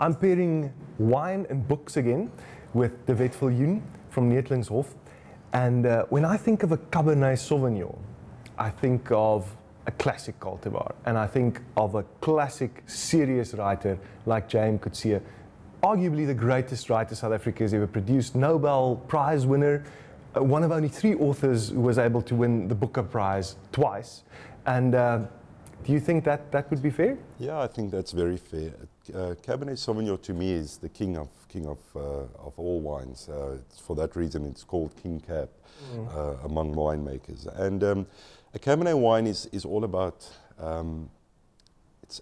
I'm pairing wine and books again with the Viljoen from Neethlingshof. And when I think of a Cabernet Sauvignon, I think of a classic cultivar. And I think of a classic, serious writer like JM Coetzee, arguably the greatest writer South Africa has ever produced, Nobel Prize winner, one of only 3 authors who was able to win the Booker Prize twice. And do you think that would be fair? Yeah, I think that's very fair. Cabernet Sauvignon to me is the king of all wines. For that reason, it's called King Cab among winemakers. And a Cabernet wine is all about.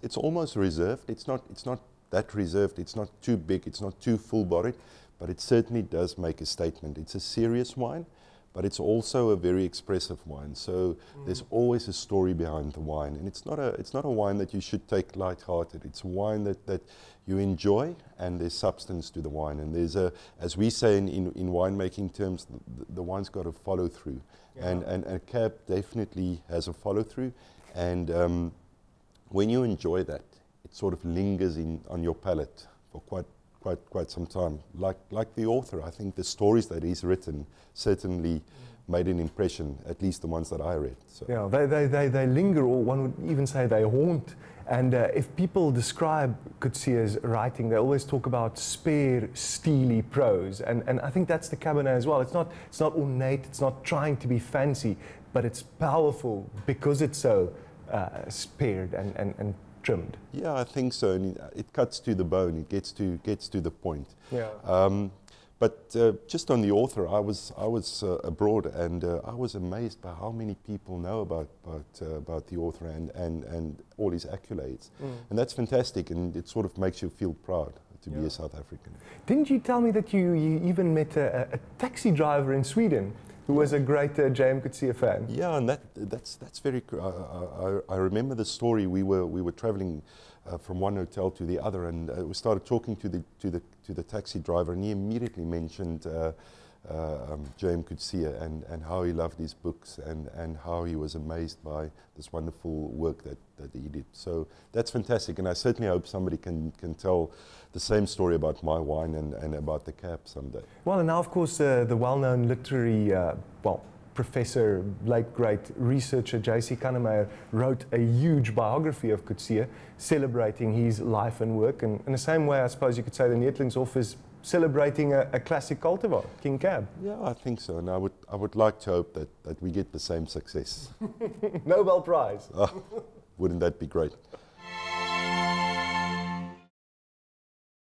It's almost reserved. It's not that reserved. It's not too big. It's not too full-bodied, but it certainly does make a statement. It's a serious wine, but it's also a very expressive wine. So there's always a story behind the wine, and it's not a wine that you should take light-hearted. It's a wine that you enjoy, and there's substance to the wine. And there's as we say in winemaking terms, the wine's got a follow through, and a Cab definitely has a follow through. And when you enjoy that, it sort of lingers on your palate for quite some time. Like the author, I think the stories that he's written certainly made an impression, at least the ones that I read. So. Yeah, they linger, or one would even say they haunt. And if people describe Coetzee's writing, they always talk about spare, steely prose. And I think that's the Cabernet as well. It's not ornate, it's not trying to be fancy, but it's powerful because it's so spared and trimmed. Yeah, I think so. And it cuts to the bone. It gets to the point. Yeah. But just on the author, I was abroad, and I was amazed by how many people know about the author and all his accolades. And that's fantastic, and it sort of makes you feel proud to be a South African. Didn't you tell me that you even met a taxi driver in Sweden who was a great JM Coetzee fan? Yeah, and that's very. I remember the story. We were traveling from one hotel to the other, and we started talking to the taxi driver, and he immediately mentioned JM Coetzee and how he loved his books and how he was amazed by this wonderful work that he did. So that's fantastic, and I certainly hope somebody can tell the same story about my wine and about the Cab someday. Well, and now of course the well-known literary professor, late great researcher J.C. Kannemeyer wrote a huge biography of Coetzee, celebrating his life and work. And in the same way, I suppose you could say the Neethlingshof is celebrating a classic cultivar, King Cab. Yeah, I think so, and I would like to hope that we get the same success. Nobel Prize. Wouldn't that be great?